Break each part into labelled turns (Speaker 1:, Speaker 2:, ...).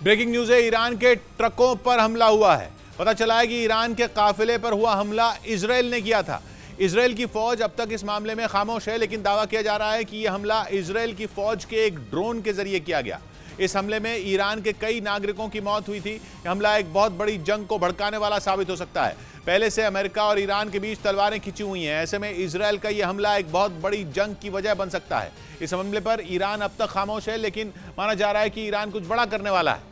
Speaker 1: Breaking news है, Iran के ट्रकों पर हमला हुआ है। पता चला है कि ईरान के काफिले पर हुआ हमला इजराइल ने किया था। इजराइल की फौज अब तक इस मामले में खामोश है, लेकिन दावा किया जा रहा है कि यह हमला इजराइल की फौज के एक ड्रोन के जरिए किया गया। इस हमले में ईरान के कई नागरिकों की मौत हुई थी। यह हमला एक बहुत बड़ी जंग को भड़काने वाला साबित हो सकता है। पहले से अमेरिका और ईरान के बीच तलवारें खिंची हुई हैं। ऐसे में इजराइल का यह हमला एक बहुत बड़ी जंग की वजह बन सकता है। इस हमले पर ईरान अब तक खामोश है, लेकिन माना जा रहा है कि ईरान कुछ बड़ा करने वाला है,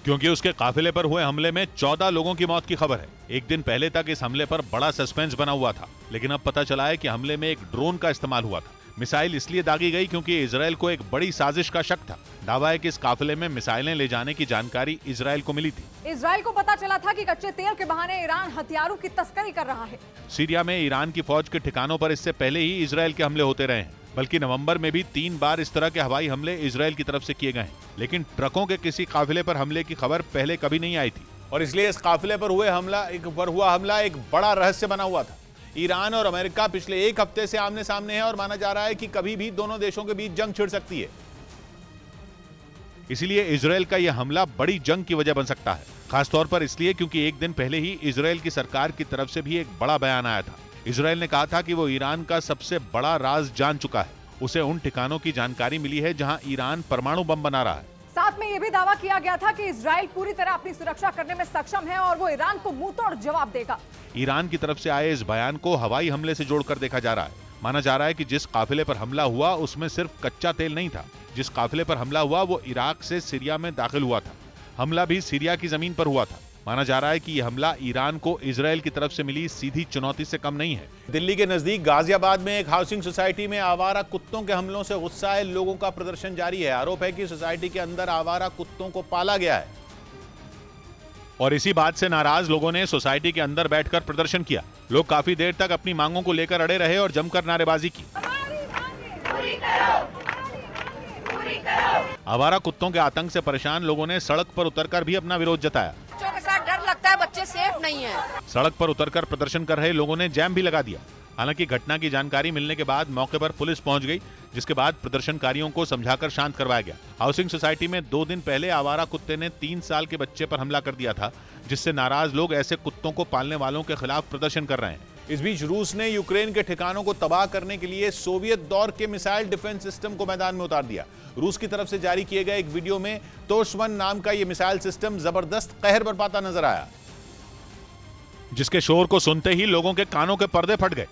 Speaker 2: क्योंकि उसके काफिले पर हुए हमले में 14 लोगों की मौत की खबर है। एक दिन पहले तक इस हमले पर बड़ा सस्पेंस बना हुआ था, लेकिन अब पता चला है कि हमले में एक ड्रोन का इस्तेमाल हुआ था। मिसाइल इसलिए दागी गई क्योंकि इजराइल को एक बड़ी साजिश का शक था। दावा है कि इस काफिले में मिसाइलें ले जाने की जानकारी इजराइल को मिली थी।
Speaker 3: इजराइल को पता चला था कि कच्चे तेल के बहाने ईरान हथियारों की तस्करी कर रहा है।
Speaker 2: सीरिया में ईरान की फौज के ठिकानों पर इससे पहले ही इजराइल के हमले होते रहे हैं, बल्कि नवंबर में भी 3 बार इस तरह के हवाई हमले इजराइल की तरफ से किए गए हैं। लेकिन ट्रकों के किसी काफिले पर हमले की खबर पहले कभी नहीं आई थी,
Speaker 1: और इसलिए इस काफिले पर हुआ हमला एक बड़ा रहस्य बना हुआ था। ईरान और अमेरिका पिछले एक हफ्ते से आमने सामने है और माना जा रहा है कि कभी भी दोनों देशों के बीच जंग छिड़ सकती है।
Speaker 2: इसीलिए इजराइल का यह हमला बड़ी जंग की वजह बन सकता है, खासतौर पर इसलिए क्योंकि एक दिन पहले ही इजराइल की सरकार की तरफ से भी एक बड़ा बयान आया था। इजराइल ने कहा था कि वो ईरान का सबसे बड़ा राज जान चुका है। उसे उन ठिकानों की जानकारी मिली है जहां ईरान परमाणु बम बना रहा है।
Speaker 3: साथ में यह भी दावा किया गया था कि इजराइल पूरी तरह अपनी सुरक्षा करने में सक्षम है और वो ईरान को मुंहतोड़ जवाब देगा।
Speaker 2: ईरान की तरफ से आए इस बयान को हवाई हमले से जोड़कर देखा जा रहा है। माना जा रहा है कि जिस काफिले पर हमला हुआ उसमें सिर्फ कच्चा तेल नहीं था। जिस काफिले पर हमला हुआ वो इराक से सीरिया में दाखिल हुआ था। हमला भी सीरिया की जमीन पर हुआ था। माना जा रहा है कि यह हमला ईरान को इजराइल की तरफ से मिली सीधी चुनौती से कम नहीं है।
Speaker 1: दिल्ली के नजदीक गाजियाबाद में एक हाउसिंग सोसाइटी में आवारा कुत्तों के हमलों से गुस्साए लोगों का प्रदर्शन जारी है। आरोप है कि सोसाइटी के अंदर आवारा कुत्तों को पाला गया है,
Speaker 2: और इसी बात से नाराज लोगों ने सोसाइटी के अंदर बैठकर प्रदर्शन किया। लोग काफी देर तक अपनी मांगों को लेकर अड़े रहे और जमकर नारेबाजी की। आवारा कुत्तों के आतंक से परेशान लोगों ने सड़क पर उतरकर भी अपना विरोध जताया।
Speaker 4: बच्चों के साथ डर लगता है, बच्चे सेफ नहीं है।
Speaker 2: सड़क पर उतरकर प्रदर्शन कर रहे लोगों ने जैम भी लगा दिया। हालांकि घटना की जानकारी मिलने के बाद मौके पर पुलिस पहुंच गई, जिसके बाद प्रदर्शनकारियों को समझाकर शांत करवाया गया। हाउसिंग सोसाइटी में 2 दिन पहले आवारा कुत्ते ने 3 साल के बच्चे पर हमला कर दिया था, जिससे नाराज लोग ऐसे कुत्तों को पालने वालों के खिलाफ प्रदर्शन कर रहे हैं।
Speaker 1: इस बीच रूस ने यूक्रेन के ठिकानों को तबाह करने के लिए सोवियत दौर के मिसाइल डिफेंस सिस्टम को मैदान में उतार दिया। रूस की तरफ से जारी किए गए एक वीडियो में तोश-1 नाम का यह मिसाइल सिस्टम जबरदस्त कहर बरपाता नजर आया,
Speaker 2: जिसके शोर को सुनते ही लोगों के कानों के पर्दे फट गए।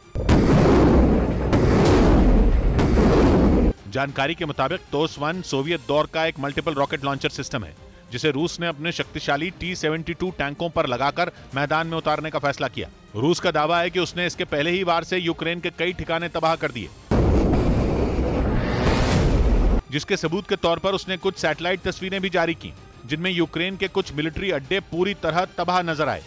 Speaker 2: जानकारी के मुताबिक तोश-1 सोवियत दौर का एक मल्टीपल रॉकेट लॉन्चर सिस्टम है, जिसे रूस ने अपने शक्तिशाली T-72 टैंकों पर लगाकर मैदान में उतारने का फैसला किया। रूस का दावा है कि उसने इसके पहले ही वार से यूक्रेन के कई ठिकाने तबाह कर दिए, जिसके सबूत के तौर पर उसने कुछ सैटेलाइट तस्वीरें भी जारी की, जिनमें यूक्रेन के कुछ मिलिट्री अड्डे पूरी तरह तबाह नजर आए।